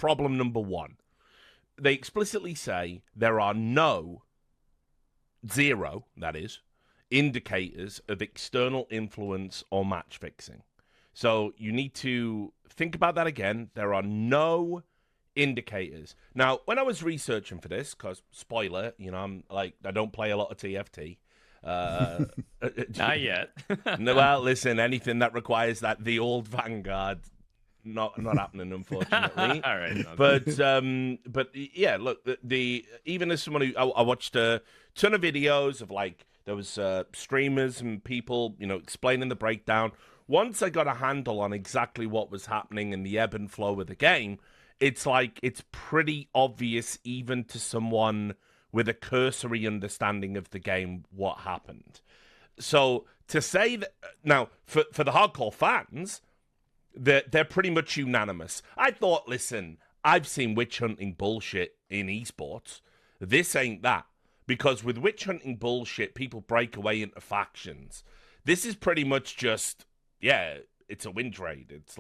problem number one. They explicitly say there are zero, that is, indicators of external influence or match fixing. So you need to think about that again. There are no indicators. Now, when I was researching for this, because spoiler, I don't play a lot of TFT. Not yet. No, well, listen, anything that requires the old Vanguard, not happening, unfortunately. All right, but yeah, look, the even as someone who I watched a ton of videos of there was streamers and people, explaining the breakdown. Once I got a handle on exactly what was happening in the ebb and flow of the game, it's pretty obvious even to someone with a cursory understanding of the game what happened. So to say that now for the hardcore fans, they're pretty much unanimous. I thought, listen, I've seen witch hunting bullshit in esports. This ain't that. Because with witch hunting bullshit, people break away into factions. This is pretty much just, it's a win trade. It's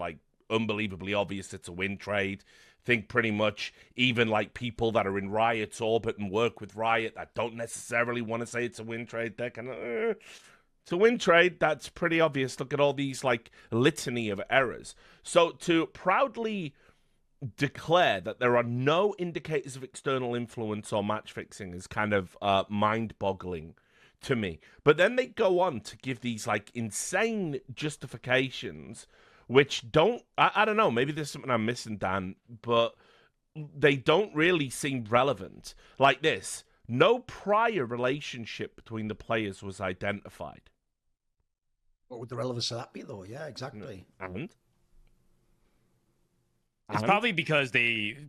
unbelievably obvious it's a win trade. Think pretty much even people that are in Riot's orbit and work with Riot that don't necessarily want to say it's a win trade. They're kind of, it's a win trade. That's pretty obvious. Look at all these litany of errors. So to proudly declare that there are no indicators of external influence or match fixing is kind of mind-boggling to me. But then they go on to give these insane justifications, which I don't know, maybe there's something I'm missing, Dan, but they don't really seem relevant. Like this, no prior relationship between the players was identified. What would the relevance of that be, though? Yeah, exactly. And? It's probably because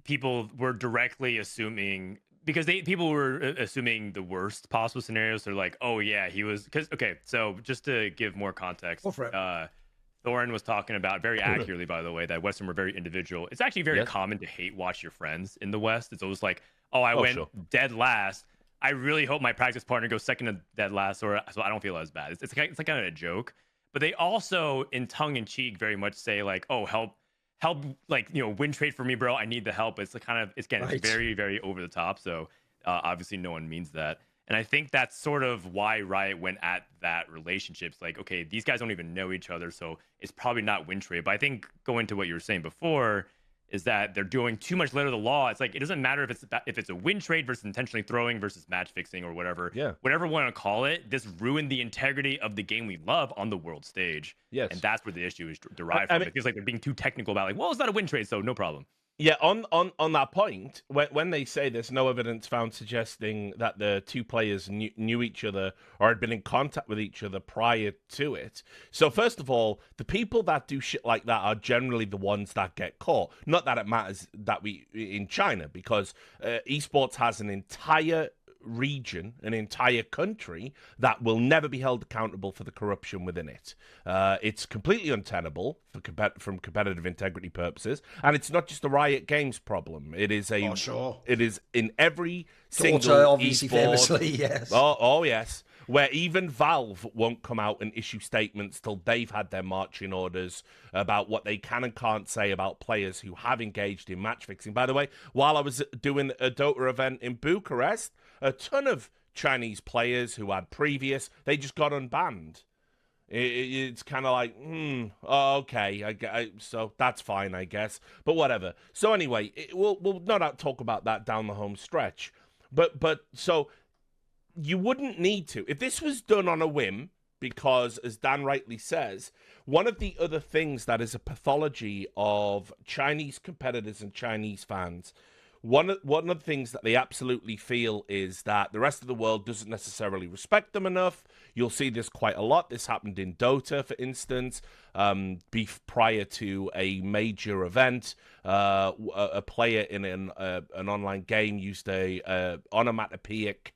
people were directly assuming, because people were assuming the worst possible scenarios. They're like, oh yeah, he was, so just to give more context, Thorin was talking about very accurately, by the way, that Western were very individual. It's actually very common to hate watch your friends in the West. It's always like, I went dead last. I really hope my practice partner goes second to dead last, so I don't feel as bad. It's kind of a joke. But they also, in tongue in cheek, very much say help, win trade for me, bro. I need the help. It's it's very, very over the top. So obviously no one means that. And I think that's sort of why Riot went at that relationship. It's okay, these guys don't even know each other, so it's probably not win trade. But I think going to what you were saying before is that they're doing too much letter of the law. It's it doesn't matter if it's a win trade versus intentionally throwing versus match fixing or whatever. Yeah. Whatever we want to call it, this ruined the integrity of the game we love on the world stage. Yes. And that's where the issue is derived from. It feels like they're being too technical about it's not a win trade, so no problem. Yeah, on that point, when they say there's no evidence found suggesting that the two players knew each other or had been in contact with each other prior to it. So first of all, the people that do shit like that are generally the ones that get caught. Not that it matters that we in China, because esports has an entire region, an entire country that will never be held accountable for the corruption within it. It's completely untenable from competitive integrity purposes, and it's not just a Riot Games problem. It is it is in every single obviously famously, yes. Oh yes. Where even Valve won't come out and issue statements till they've had their marching orders about what they can and can't say about players who have engaged in match fixing. By the way, while I was doing a Dota event in Bucharest, a ton of Chinese players who had they just got unbanned. It's kind of okay, so that's fine, I guess. But whatever. So anyway, we'll not talk about that down the home stretch. But so you wouldn't need to. If this was done on a whim, because, as Dan rightly says, one of the other things that is a pathology of Chinese competitors and Chinese fans, one of the things that they absolutely feel is that the rest of the world doesn't necessarily respect them enough. You'll see this quite a lot. This happened in Dota, for instance. Prior to a major event, a player in an online game used a onomatopoeic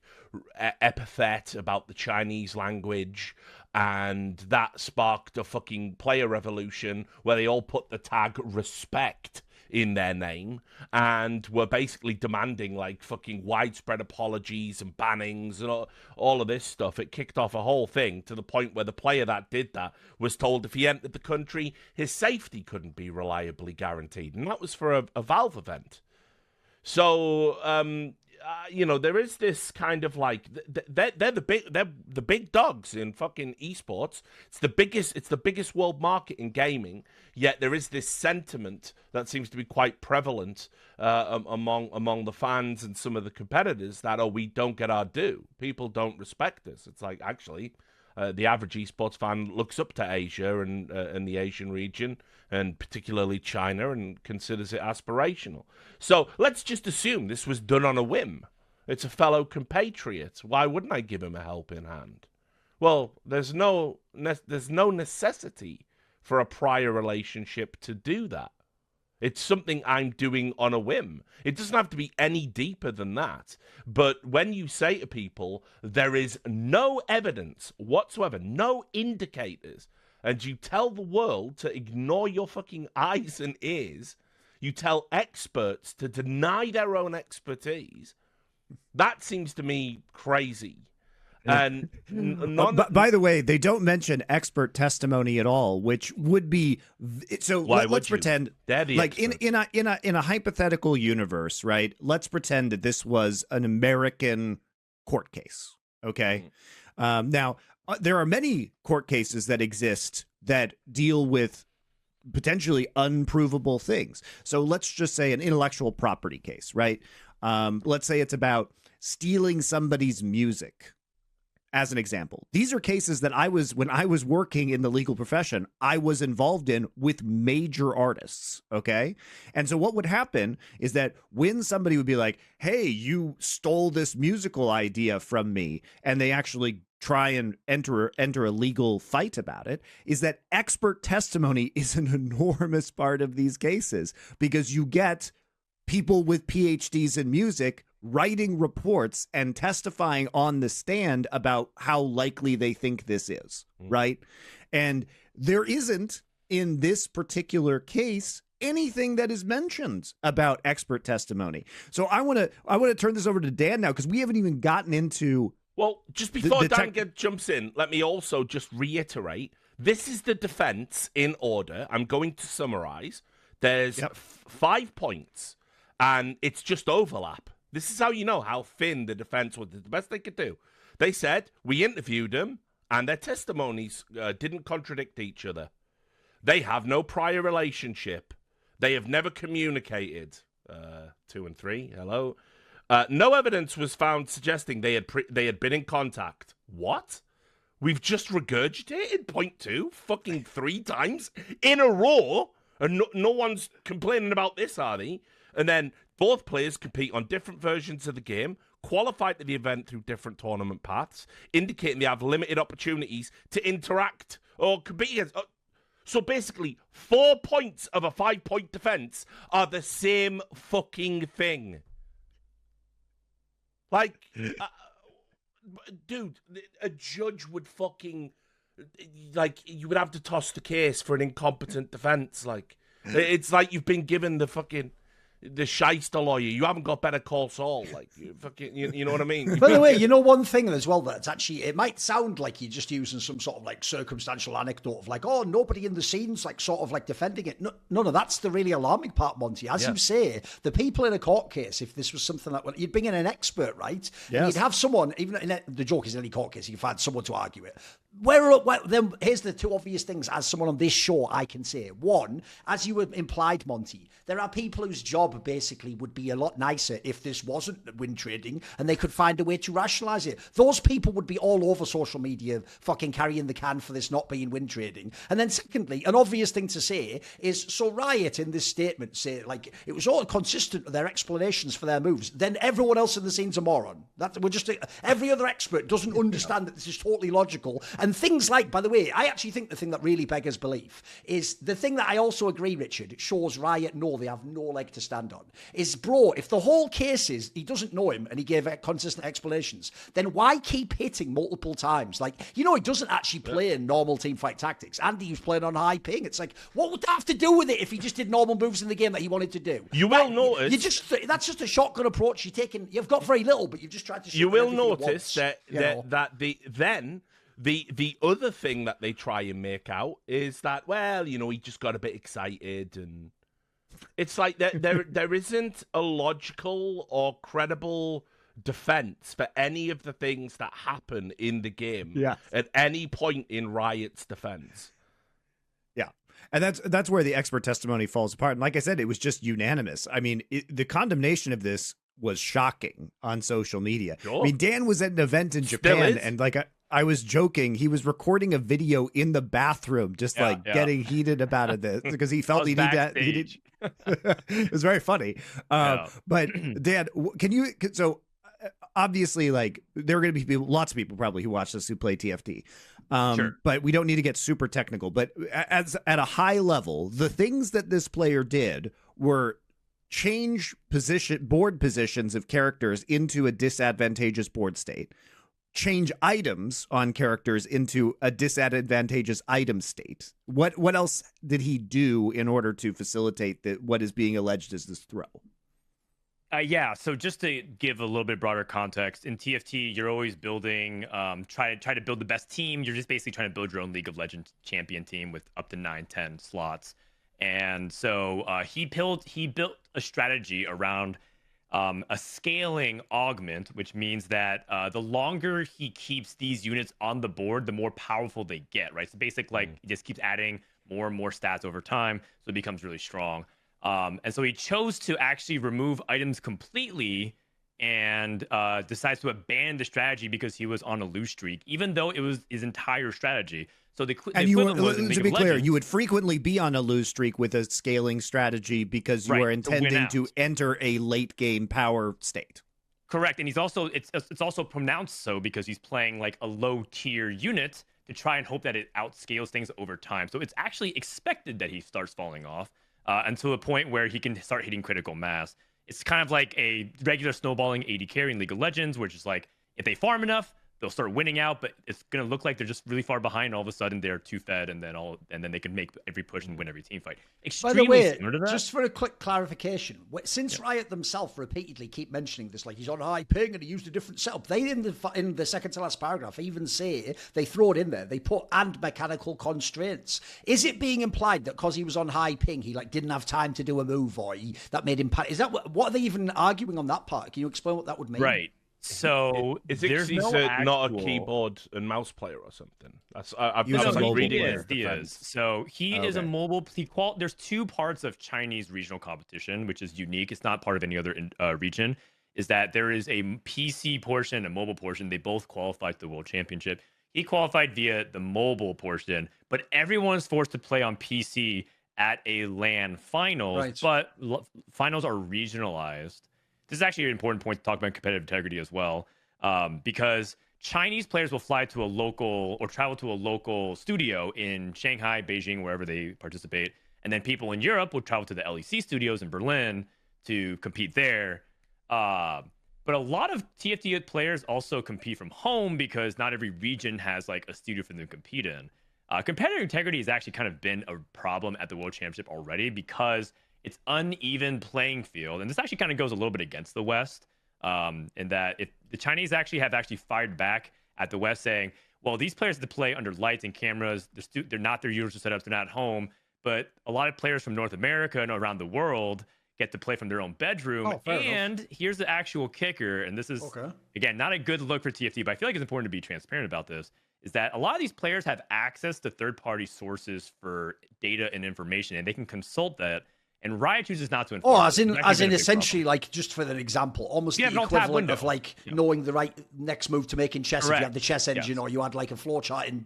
epithet about the Chinese language, and that sparked a fucking player revolution where they all put the tag respect in their name and were basically demanding like fucking widespread apologies and bannings and all of this stuff. It kicked off a whole thing to the point where the player that did that was told if he entered the country, his safety couldn't be reliably guaranteed. And that was for a Valve event. So, there is this kind of like they're the big dogs in fucking esports. It's the biggest world market in gaming. Yet there is this sentiment that seems to be quite prevalent among the fans and some of the competitors that we don't get our due. People don't respect us. It's like actually. The average esports fan looks up to Asia and the Asian region, and particularly China, and considers it aspirational. So let's just assume this was done on a whim. It's a fellow compatriot. Why wouldn't I give him a helping hand? Well, there's no necessity for a prior relationship to do that. It's something I'm doing on a whim. It doesn't have to be any deeper than that. But when you say to people, there is no evidence whatsoever, no indicators, and you tell the world to ignore your fucking eyes and ears, you tell experts to deny their own expertise, that seems to me crazy. And by the way, they don't mention expert testimony at all, which would be so. Let's pretend, like in a hypothetical universe, right? Let's pretend that this was an American court case. Okay, now there are many court cases that exist that deal with potentially unprovable things. So let's just say an intellectual property case, right? Let's say it's about stealing somebody's music. As an example, these are cases that when I was working in the legal profession, I was involved in with major artists. Okay. And so what would happen is that when somebody would be like, hey, you stole this musical idea from me, and they actually try and enter a legal fight about it, is that expert testimony is an enormous part of these cases, because you get people with PhDs in music writing reports and testifying on the stand about how likely they think this is, right? And there isn't, in this particular case, anything that is mentioned about expert testimony. So I want to turn this over to Dan now, because we haven't even gotten into. Well, just before Dan jumps in, let me also just reiterate, this is the defense in order. I'm going to summarize. There's 5 points, and it's just overlap. This is how you know how thin the defense was. The best they could do. They said, we interviewed them, and their testimonies didn't contradict each other. They have no prior relationship. They have never communicated. 2 and 3, hello. No evidence was found suggesting they had been in contact. What? We've just regurgitated point 2 fucking 3 times in a row, and no one's complaining about this, are they? And then both players compete on different versions of the game, qualified to the event through different tournament paths, indicating they have limited opportunities to interact or compete against. So basically, 4 points of a 5-point defense are the same fucking thing. Like, dude, a judge would fucking, like, you would have to toss the case for an incompetent defense. Like, it's like you've been given the shyster lawyer. You haven't got Better Call Saul. Like, you know what I mean? By the way, you know one thing as well that's actually, it might sound like you're just using some sort of like circumstantial anecdote of like, oh, nobody in the scene's like sort of like defending it. No, that's the really alarming part, Monty. As you say, the people in a court case, if this was something like, you'd bring in an expert, right? Yes. You'd have someone, even the joke is in any court case, you can find someone to argue it. Then here's the 2 obvious things as someone on this show I can say. One, as you implied, Monty, there are people whose job basically would be a lot nicer if this wasn't win trading and they could find a way to rationalize it. Those people would be all over social media fucking carrying the can for this not being win trading. And then secondly, an obvious thing to say is, so Riot in this statement say like it was all consistent with their explanations for their moves, then everyone else in the scene's a moron. Every other expert doesn't understand that this is totally logical. And things like, by the way, I actually think the thing that really beggars belief is the thing that I also agree, Richard, it shows Riot know they have no leg to stand stand on is, bro, if the whole case is he doesn't know him and he gave consistent explanations, then why keep hitting multiple times? Like, he doesn't actually play in normal team fight tactics, and he was playing on high ping. It's like, what would that have to do with it if he just did normal moves in the game that he wanted to do? You will notice. That's just a shotgun approach. You've got very little, but you've just tried to shoot. You will notice that the other thing that they try and make out is that, well, he just got a bit excited, and it's like there isn't a logical or credible defense for any of the things that happen in the game at any point in Riot's defense. Yeah. And that's where the expert testimony falls apart. And like I said, it was just unanimous. I mean, the condemnation of this was shocking on social media. Sure. I mean, Dan was at an event in Japan, and like I was joking, he was recording a video in the bathroom, just getting heated about it because he felt he needed. It was very funny. But Dan, so obviously, like, there are going to be lots of people probably who watch this who play TFT. Sure. But we don't need to get super technical. But at a high level, the things that this player did were change board positions of characters into a disadvantageous board state, change items on characters into a disadvantageous item state. What else did he do in order to facilitate what is being alleged as this throw? So just to give a little bit broader context, in TFT, you're always building, try to build the best team. You're just basically trying to build your own League of Legends champion team with up to 9-10 slots. And so he built a strategy around a scaling augment, which means that the longer he keeps these units on the board, the more powerful they get, right? So basically, he just keeps adding more and more stats over time, so it becomes really strong. And so he chose to actually remove items completely and decides to abandon the strategy because he was on a lose streak, even though it was his entire strategy. So to be clear, you would frequently be on a lose streak with a scaling strategy because you are intending to enter a late game power state. Correct, and it's also pronounced so because he's playing like a low tier unit to try and hope that it outscales things over time. So it's actually expected that he starts falling off until a point where he can start hitting critical mass. It's kind of like a regular snowballing AD carry in League of Legends, which is like if they farm enough, they'll start winning out, but it's going to look like they're just really far behind. And all of a sudden, they're too fed, and then they can make every push and win every team fight. Extremely By the way, similar to that. Just for a quick clarification, since Riot themselves repeatedly keep mentioning this, like he's on high ping and he used a different setup, they in the second to last paragraph even say, they throw it in there, they put and mechanical constraints. Is it being implied that because he was on high ping, he like didn't have time to do a move, or that made him panic? Is that what are they even arguing on that part? Can you explain what that would mean? Right. So is it not a keyboard and mouse player or something? I've reading it. He is. So he is a mobile. There's two parts of Chinese regional competition, which is unique. It's not part of any other region. Is that there is a PC portion, a mobile portion. They both qualified to the World Championship. He qualified via the mobile portion, but everyone's forced to play on PC at a LAN finals. Right. But finals are regionalized. This is actually an important point to talk about competitive integrity as well, because Chinese players will fly to a local or travel to a local studio in Shanghai, Beijing, wherever they participate. And then people in Europe will travel to the LEC studios in Berlin to compete there. But a lot of TFT players also compete from home because not every region has like a studio for them to compete in. Competitive integrity has actually kind of been a problem at the World Championship already because it's uneven playing field. And this actually kind of goes a little bit against the West, in that if the Chinese have fired back at the West saying, well, these players have to play under lights and cameras. They're not their usual setups. They're not at home. But a lot of players from North America and around the world get to play from their own bedroom. And here's the actual kicker. And this is, again, not a good look for TFT, but I feel like it's important to be transparent about this, is that a lot of these players have access to third-party sources for data and information, and they can consult that. And Riot chooses not to enforce. As in essentially, like, just for an example, almost the equivalent of like knowing the right next move to make in chess. Correct. If you had the chess engine, or you had like a floor chart in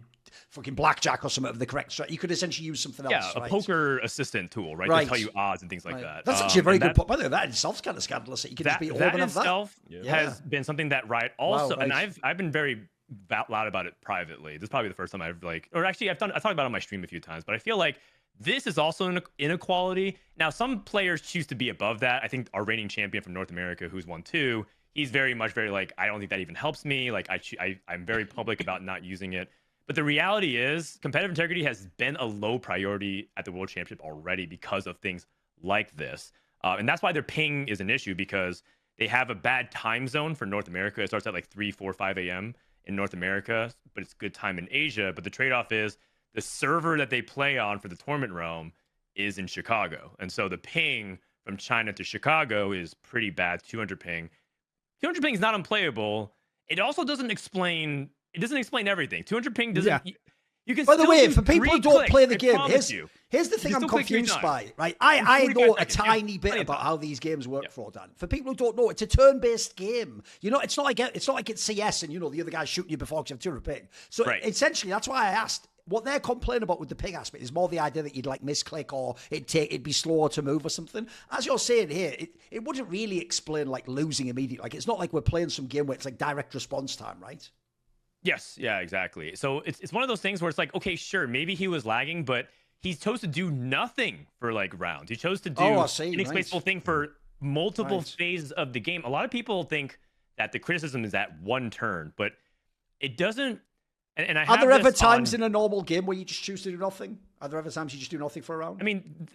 fucking blackjack or something of the correct strat, you could essentially use something else. A poker assistant tool, right? To tell you odds and things like that. That's actually a very good point. By the way, that itself is kind of scandalous. That you could just be all that itself has been something that Riot also, and I've been very loud about it privately. This is probably the first time I've talked about it on my stream a few times, but I feel like This is also an inequality. Now, some players choose to be above that. I think our reigning champion from North America, who's won 2, he's very like, I don't think that even helps me. Like, I'm very public about not using it. But the reality is, competitive integrity has been a low priority at the World Championship already because of things like this. And that's why their ping is an issue, because they have a bad time zone for North America. It starts at like 3, 4, 5 a.m. in North America, but it's good time in Asia. But the trade-off is the server that they play on for the tournament realm is in Chicago. And so the ping from China to Chicago is pretty bad, 200 ping. 200 ping is not unplayable. It also doesn't explain everything. 200 ping doesn't... Yeah. You can. By the way, for people who don't play the game, here's the thing I'm click 3 confused by, right? I know a tiny bit about how these games work, Frodan. For people who don't know, it's a turn-based game. You know, it's not like it's CS and, you know, the other guy's shooting you before because you have 200 ping. So essentially, that's why I asked. What they're complaining about with the ping aspect is more the idea that you'd like misclick or it'd be slower to move or something. As you're saying here, it wouldn't really explain like losing immediately. Like, it's not like we're playing some game where it's like direct response time, right? Yes, yeah, exactly. So it's one of those things where it's like, okay, sure, maybe he was lagging, but he chose to do nothing for like rounds. He chose to do an inexplicable thing for multiple phases of the game. A lot of people think that the criticism is that one turn, but it doesn't. And I have Are there ever times in a normal game where you just choose to do nothing? Are there ever times you just do nothing for a round? I mean,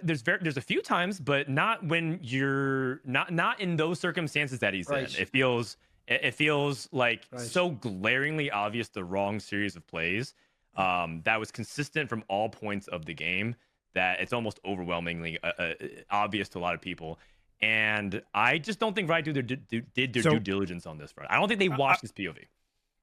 there's a few times, but not when you're not in those circumstances that he's in. It feels like so glaringly obvious the wrong series of plays that was consistent from all points of the game that it's almost overwhelmingly obvious to a lot of people. And I just don't think Rajcula did their due diligence on this front. I don't think they watched his POV.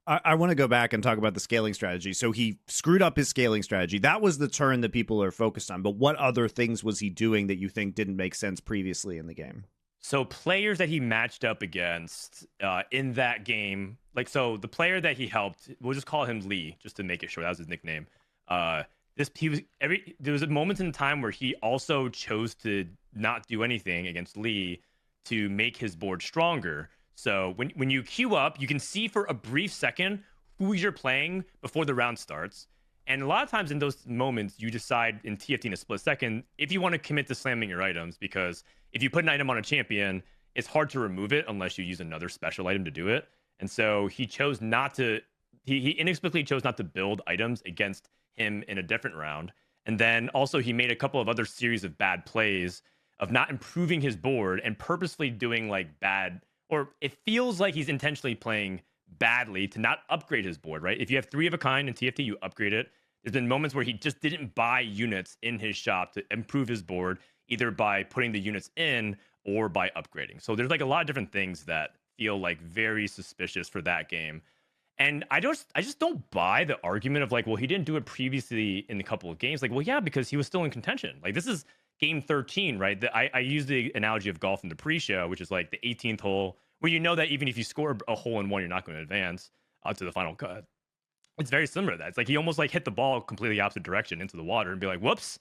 I want to go back and talk about the scaling strategy. So he screwed up his scaling strategy. That was the turn that people are focused on. But what other things was he doing that you think didn't make sense previously in the game? So players that he matched up against in that game, like, so the player that he helped, we'll just call him Lee, just to make it short. That was his nickname. There was a moment in time where he also chose to not do anything against Lee to make his board stronger. So when you queue up, you can see for a brief second who you're playing before the round starts. And a lot of times in those moments, you decide in TFT in a split second if you want to commit to slamming your items, because if you put an item on a champion, it's hard to remove it unless you use another special item to do it. And so he chose not to, he inexplicably chose not to build items against him in a different round. And then also he made a couple of other series of bad plays of not improving his board and purposefully doing like bad, or it feels like he's intentionally playing badly to not upgrade his board, right? If you have 3 of a kind in TFT, you upgrade it. There's been moments where he just didn't buy units in his shop to improve his board, either by putting the units in or by upgrading. So there's like a lot of different things that feel like very suspicious for that game. And I just don't buy the argument of like, well, he didn't do it previously in a couple of games. Like, well, yeah, because he was still in contention. Like, this is game 13, right? I use the analogy of golf in the pre-show, which is like the 18th hole, where you know that even if you score a hole in one, you're not going to advance to the final cut. It's very similar to that. It's like he almost like hit the ball completely opposite direction into the water and be like, whoops,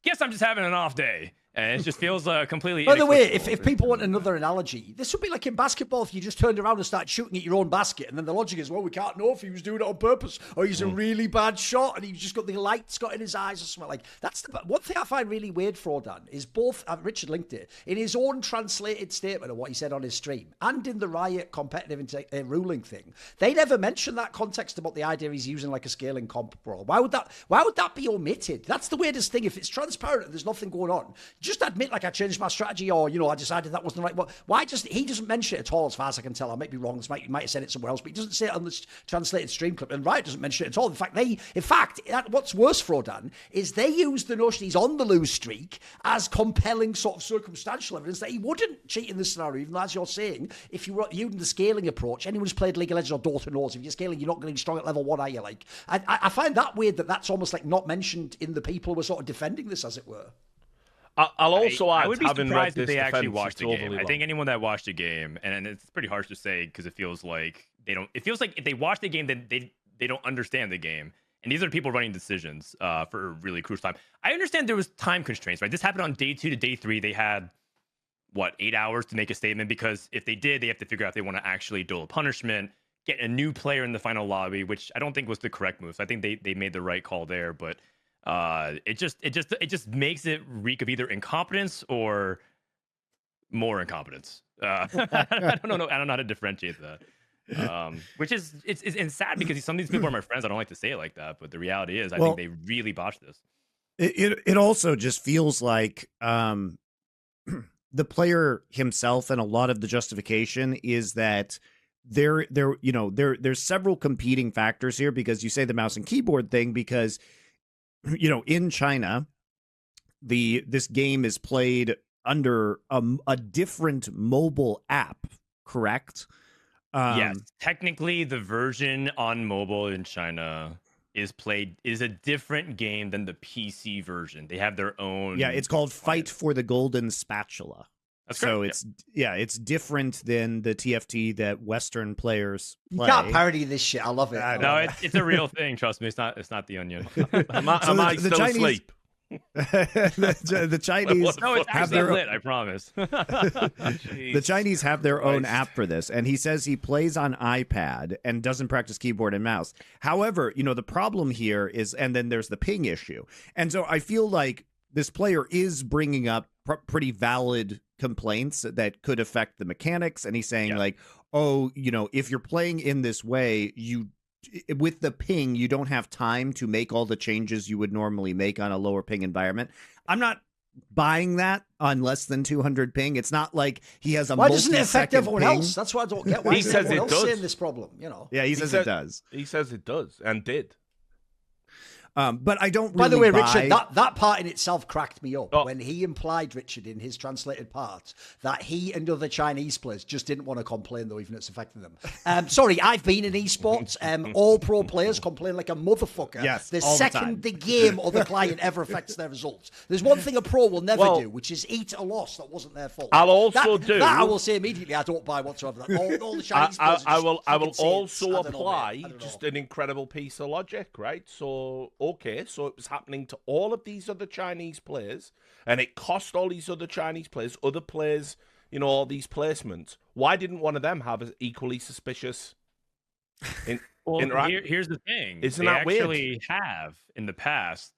guess I'm just having an off day. And it just feels completely. By the way, if people want another analogy, this would be like in basketball if you just turned around and started shooting at your own basket, and then the logic is, well, we can't know if he was doing it on purpose or he's a really bad shot and he's just got the lights got in his eyes or something. Like, that's the one thing I find really weird, Frodan, is both Richard linked it in his own translated statement of what he said on his stream and in the Riot competitive ruling thing. They never mentioned that context about the idea he's using like a scaling comp, bro. Why would that be omitted? That's the weirdest thing. If it's transparent and there's nothing going on, just admit like I changed my strategy, or, you know, I decided that wasn't the right. Well, why just he doesn't mention it at all, as far as I can tell. I might be wrong. He might have said it somewhere else, but he doesn't say it on this translated stream clip. And Riot doesn't mention it at all. In fact, what's worse, Frodan, is they use the notion he's on the lose streak as compelling sort of circumstantial evidence that he wouldn't cheat in this scenario. Even though, as you're saying, if you were using the scaling approach, anyone who's played League of Legends or Dota knows if you're scaling, you're not going to be strong at level 1, are you? Like, I find that weird that that's almost like not mentioned in the people who are sort of defending this, as it were. I'll also add, I would be surprised if they actually watched the game. I think anyone that watched the game, and it's pretty harsh to say because it feels like they don't. It feels like if they watch the game, then they don't understand the game. And these are people running decisions for a really crucial time. I understand there was time constraints, right? This happened on day 2 to day 3. They had 8 hours to make a statement, because if they did, they have to figure out if they want to actually dole a punishment, get a new player in the final lobby, which I don't think was the correct move. So I think they made the right call there, but. it just makes it reek of either incompetence or more incompetence. I don't know how to differentiate that. Which is it's sad because some of these people are my friends. I don't like to say it like that, but the reality is I think they really botched this. It also just feels like the player himself, and a lot of the justification is that there's several competing factors here, because you say the mouse and keyboard thing, because in China this game is played under a different mobile app, correct? Yes, technically the version on mobile in China is a different game than the PC version. They have their own. Yeah, it's called Fight for the Golden Spatula. That's so correct, it's different than the TFT that Western players play. You can't parody this shit. I love it. No, it's a real thing. Trust me, it's not the Onion. Am I still asleep? the Chinese have their lit, I promise. The Chinese have their own app for this, and he says he plays on iPad and doesn't practice keyboard and mouse. However, the problem here is, and then there's the ping issue, and so I feel like this player is bringing up pretty valid complaints that could affect the mechanics, and he's saying if you're playing in this way, with the ping, you don't have time to make all the changes you would normally make on a lower ping environment. I'm not buying that on less than 200 ping. It's not like he has a. Why doesn't it affect everyone ping. else? That's what I don't get. Why is everyone else seeing this problem? Yeah, he says it does. He says it does and did. But I don't really By the way, buy... Richard, that part in itself cracked me up when he implied, Richard, in his translated part, that he and other Chinese players just didn't want to complain, though, even if it's affecting them. Sorry, I've been in esports. All pro players complain like a motherfucker. Yes, the all second the the game or the client ever affects their results. There's one thing a pro will never do, which is eat a loss that wasn't their fault. I'll also that I will say immediately, I don't buy whatsoever. All the Chinese players I will also insane. apply just an incredible piece of logic, right? So it was happening to all of these other Chinese players, and it cost all these other Chinese players, other players, all these placements. Why didn't one of them have an equally suspicious here's the thing. Isn't they that weird? Actually have in the past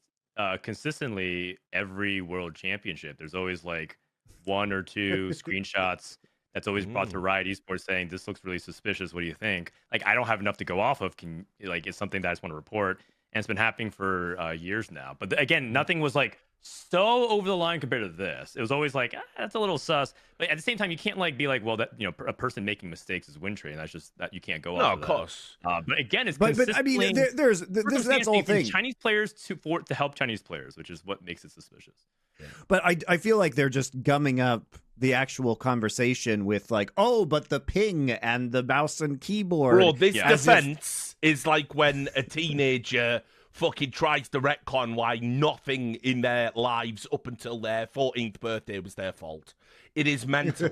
consistently every world championship. There's always like one or two screenshots that's always brought to Riot Esports saying this looks really suspicious. What do you think? Like, I don't have enough to go off of. It's something that I just want to report. And it's been happening for years now. But again, nothing was like so over the line compared to this. It was always like, that's a little sus. But at the same time, you can't be like, well, that a person making mistakes is win trade. That's just that you can't go off. No, of of course. But again, it's but I mean, that's the whole thing. Chinese players to help Chinese players, which is what makes it suspicious. Yeah. But I feel like they're just gumming up the actual conversation with like, oh, but the ping and the mouse and keyboard. Bro, this defense is like when a teenager fucking tries to retcon why nothing in their lives up until their 14th birthday was their fault. It is mental.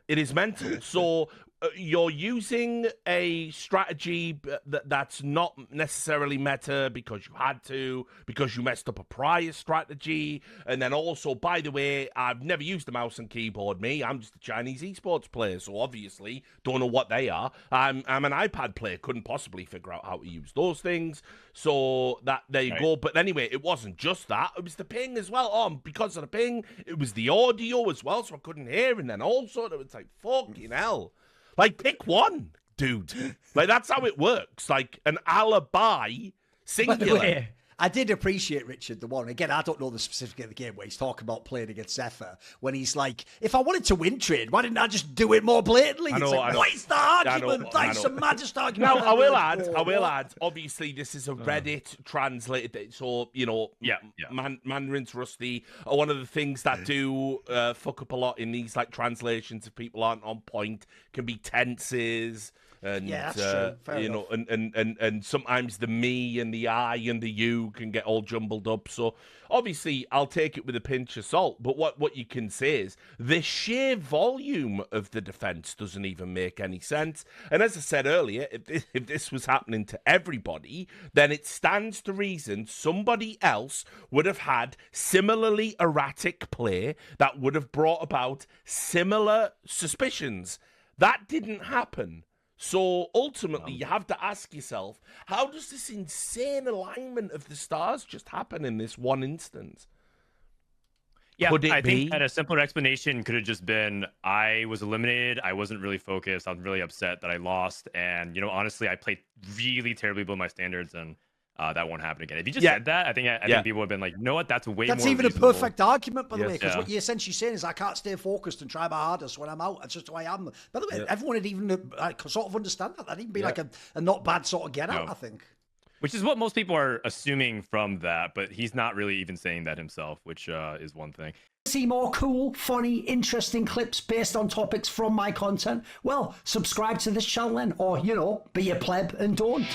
It is mental. So you're using a strategy that's not necessarily meta because you had to, because you messed up a prior strategy. And then also, by the way, I've never used the mouse and keyboard, I'm just a Chinese esports player, so obviously don't know what they are. I'm an iPad player, couldn't possibly figure out how to use those things. So there you go. But anyway, it wasn't just that. It was the ping as well. Oh, because of the ping, it was the audio as well, so I couldn't hear. And then also, it was like, fucking hell. Like, pick one, dude. Like, that's how it works. Like, an alibi, singular. I did appreciate, Richard, the one. Again, I don't know the specific of the game where he's talking about playing against Zephyr. When he's like, if I wanted to win trade, why didn't I just do it more blatantly? What is the argument? That's the maddest argument. Now, I will add, obviously, this is a Reddit translated. So, Mandarin's rusty. One of the things that do fuck up a lot in these like translations, if people aren't on point, can be tenses. And, that's true. Fair enough. And sometimes the me and the I and the you can get all jumbled up. So obviously I'll take it with a pinch of salt. But what you can say is the sheer volume of the defense doesn't even make any sense. And as I said earlier, if this was happening to everybody, then it stands to reason somebody else would have had similarly erratic play that would have brought about similar suspicions. That didn't happen. So ultimately, you have to ask yourself, how does this insane alignment of the stars just happen in this one instance? Yeah, I think that a simpler explanation could have just been, I was eliminated. I wasn't really focused. I'm really upset that I lost. And, you know, honestly, I played really terribly below my standards, and that won't happen again. If you just said that, I think people would have been like, you know what, that's way more even reasonable. A perfect argument, by the way, because what you're essentially saying is I can't stay focused and try my hardest when I'm out. That's just who I am. By the way, everyone would even sort of understand that. That'd even be like a not bad sort of get out, I think. Which is what most people are assuming from that, but he's not really even saying that himself, which is one thing. See more cool, funny, interesting clips based on topics from my content? Well, subscribe to this channel then, or, you know, be a pleb and don't.